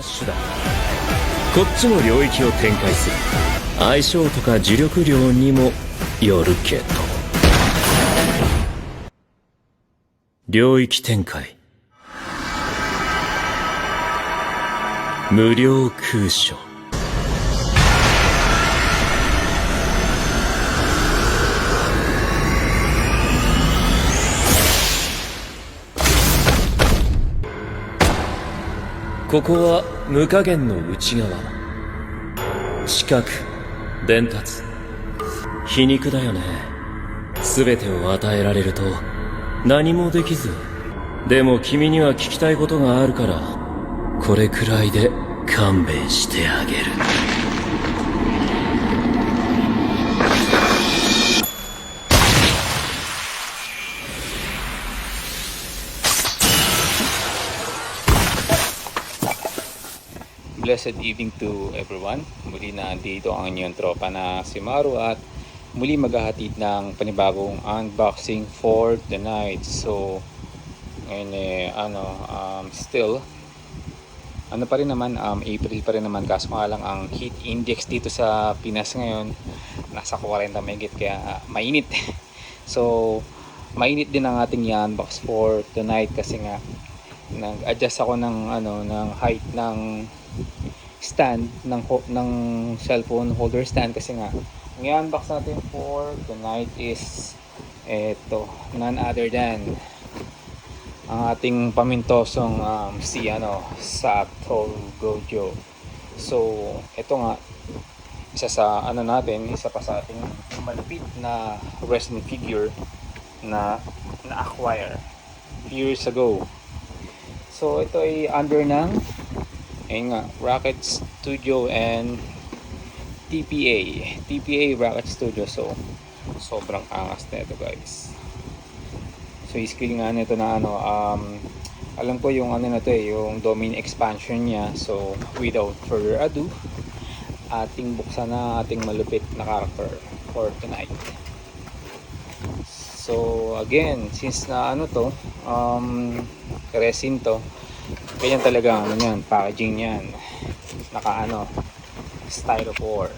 手だ。こっちも領域を展開する。相性とか呪力量にもよるけど。領域展開。無料空所。ここは無加減の内側。知覚、伝達、皮肉だよね。全てを与えられると何もできず。でも君には聞きたいことがあるから、これくらいで勘弁してあげる。Blessed evening to everyone. Muli na dito ang inyong tropa na si Maru at muli maghahatid ng panibagong unboxing for tonight. So ngayon still pa rin naman, April pa rin naman, kaso nga lang ang heat index dito sa Pinas ngayon nasa 40 mahigit, kaya mainit. So mainit din ang ating i-unbox for tonight kasi nga nag-adjust ako ng height ng stand ng cellphone holder stand kasi nga ang i-unbox natin for tonight is none other than ang ating pamintosong Satoru Gojo. So ito nga isa pa sa ating malupit na wrestling figure na acquire years ago. So ito ay under ng Rocket Studio and TPA Rocket Studio. So sobrang angas na ito, guys. So i-skill nga nito na alam ko yung yung domain expansion niya. So without further ado, ating buksan na ating malupit na character for tonight. So again, since na resin to, ganyan talaga packaging niyan. Naka styrofoam.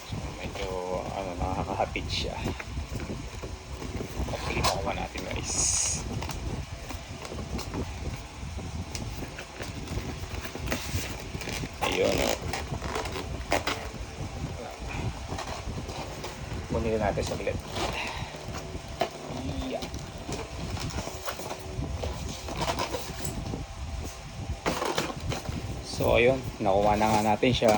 So medyo nakakahapid siya. Okay, makuha natin, guys. Ayun. Kunin natin saglit. So ayun, nakuha na nga natin siya.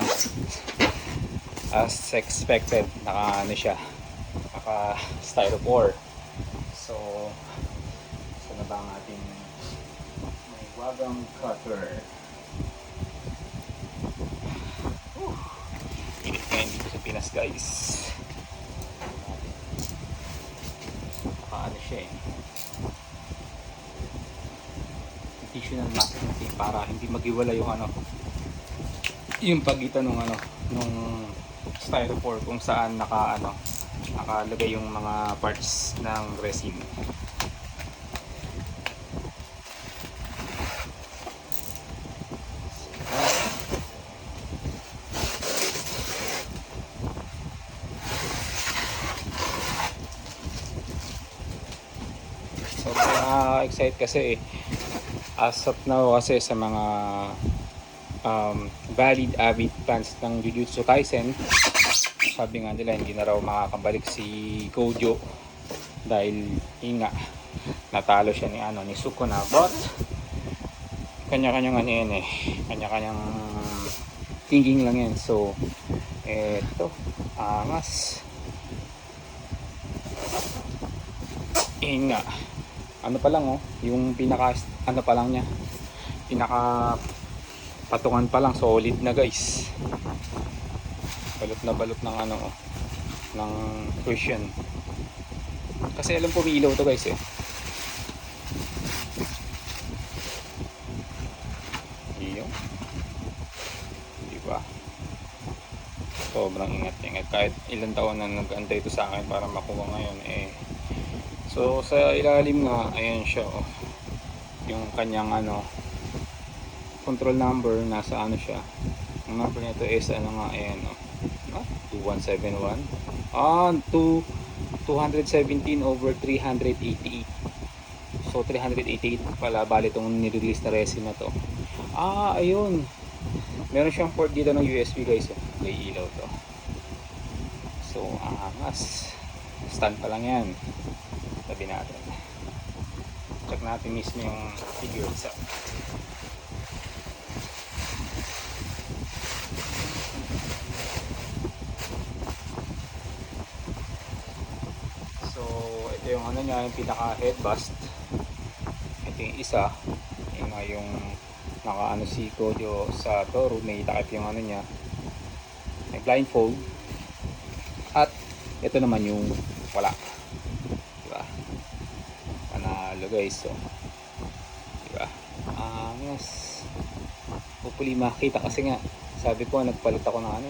As expected, naka styrofoam. So na ba ang ating may wagang cutter. Init ngayon dito sa Pinas, guys. Siya additional masking para hindi magiwala yung pagitan nung styrofoam kung saan nakalagay yung mga parts ng resin. So excited kasi as of now kasi sa mga valid avid fans ng Jujutsu Kaisen, sabi nga nila hindi na raw makakabalik si Gojo dahil natalo siya ni Sukuna, but kanya-kanyang kanya-kanyang thinking lang yan. So eto, angas. Pa lang yung pinaka pa lang niya, pinaka patungan pa lang solid na, guys. Balot na balot ng ng cushion. Kasi alam ko may ilaw to, guys. Iyo. Di ba? Sobrang ingat-ingat. Kahit ilang taon na nag-antay ito sa akin para makuha ngayon, So sa ilalim nga, ayan siya oh. Yung kanyang control number, nasa siya. Ang number nito is ayan oh. 2171. 217 over 388. So 388 pala bali itong nirelease na resin na to. Ayun. Meron siyang port dito ng USB guys. May ilaw to. So angas. Stand pa lang yan. Tabi natin. Check natin mismo yung figure itself. So ito yung niya, yung pinaka headbust. Ito yung isa. Yung nga yung si Kojo sa Toru, may takip yung niya, may blindfold. At ito naman yung wala, diba? Panalo guys. So diba, yes, hopefully makita kasi nga sabi ko nagpalit ako ng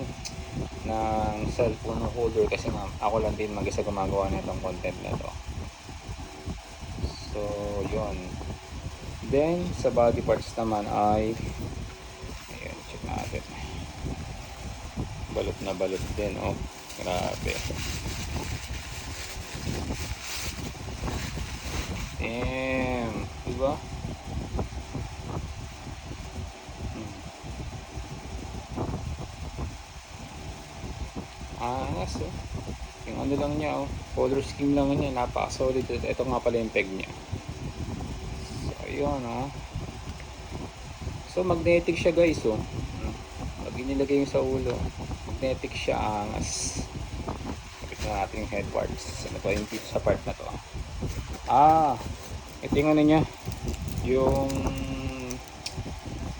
ng cellphone holder kasi nga ako lang din mag-isa gumagawa na itong content na to. So yun. Then sa body parts naman ay ayan, check natin. Balot na balot din oh. Grabe. Damn, diba? Angas oh. Yung lang niya oh. Color scheme lang niya, napaka-solid. Ito nga pala yung peg niya. Ayun So magnetic siya guys oh. Pag inilagay yung sa ulo, magnetic siya, angas. Kapit na natin yung head parts. Ano pa yung dito sa part na to? Ito yung niya, yung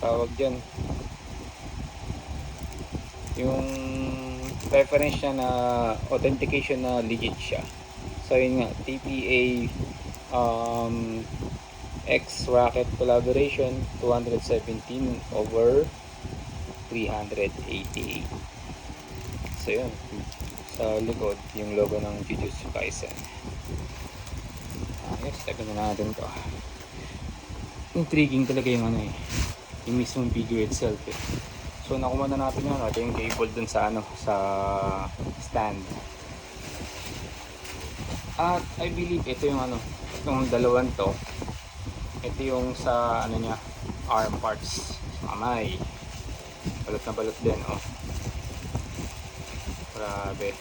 tawag dyan, yung reference niya na authentication na legit siya. So yun nga, TPA X Racket Collaboration 217 over 388. So yun, sa likod yung logo ng Jujutsu Kaisen. Yes, tagal na natin to. Intriguing talaga yung yung mismong figure itself eh. So nakuha na natin yung cable dun sa sa stand. At I believe ito yung itong dalawang to. Ito yung sa niya, arm parts, kamay. Balot na balot din oh. Grabe.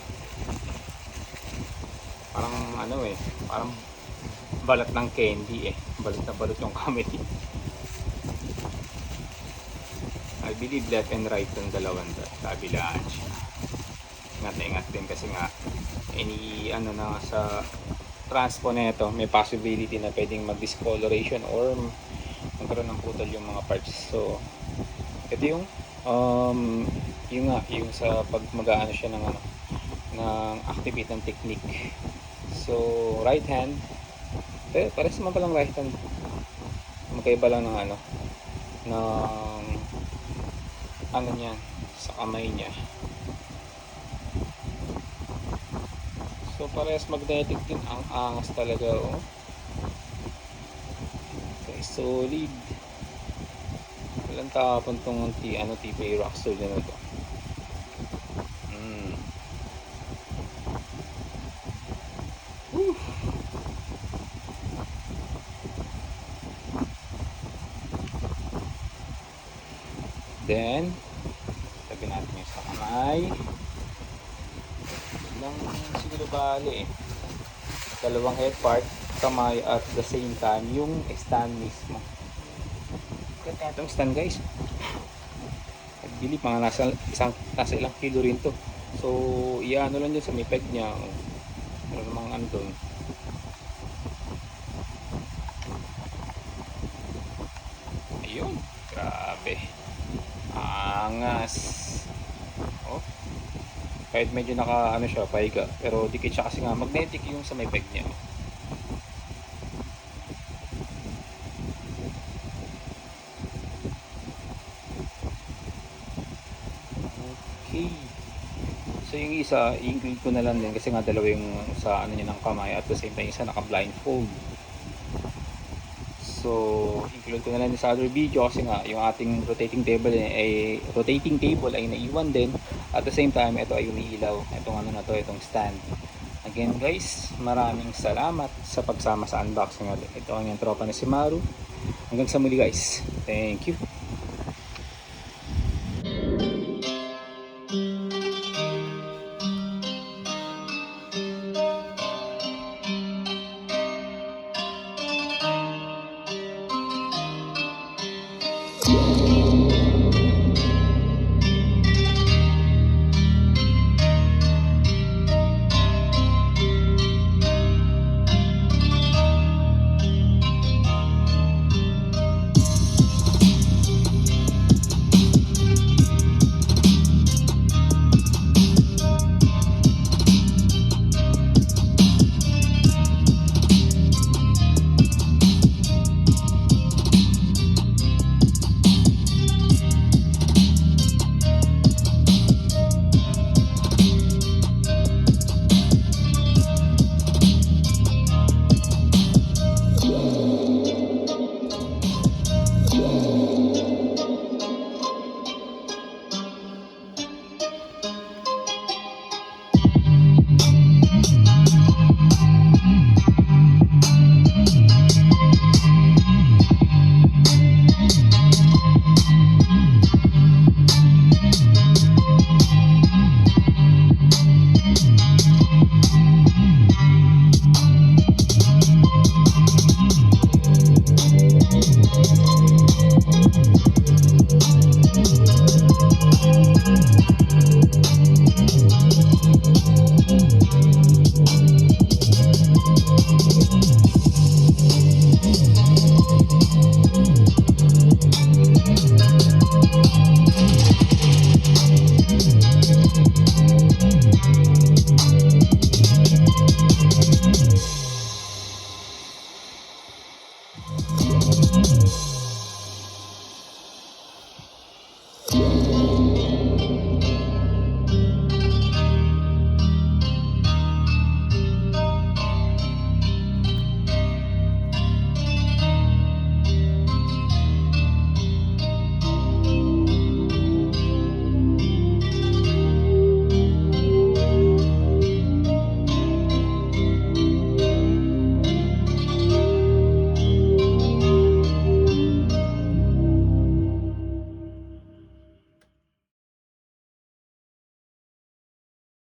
Parang parang balat ng candy eh. Balot na balot yung kamay. I believe left and right yung dalawang kabilaan siya. Ingat na ingat din kasi nga na sa transpo na ito, may possibility na pwedeng mag-discoloration or magkaroon ng putol yung mga parts. So ito yung yung sa pag mag-aano siya ng activate ng technique. So right hand, parehas naman palang right hand, magkaiba lang ng niya sa kamay niya. So parehas magnetic din, ang angas talaga oh. Okay, solid. Walang tapon tong TPA Rockstar na to. Then tabi natin yung sa kamay. Lang siguro bali dalawang head part, kamay at the same time yung stand mismo. Ganda itong stand guys. I believe mga nasa ilang kilo rin to. So iano lang dyan sa may peg nya. Meron namang doon. Ayun, grabe, angas oh. Kahit medyo naka siya, pahiga, pero dikit siya kasi nga magnetic yung sa may peg niya. Okay. So yung isa i-include ko na lang din kasi nga dalawa yung sa ano niya ng kamay at the same time isa naka blindfold. So include ko na lang din sa other video kasi nga yung ating rotating table ay naiwan din. At the same time ito ay umiilaw, itong ano na to, itong stand. Again guys, maraming salamat sa pagsama sa unboxing natin. Ito ang yung tropa na si Maru. Hanggang sa muli guys, thank you.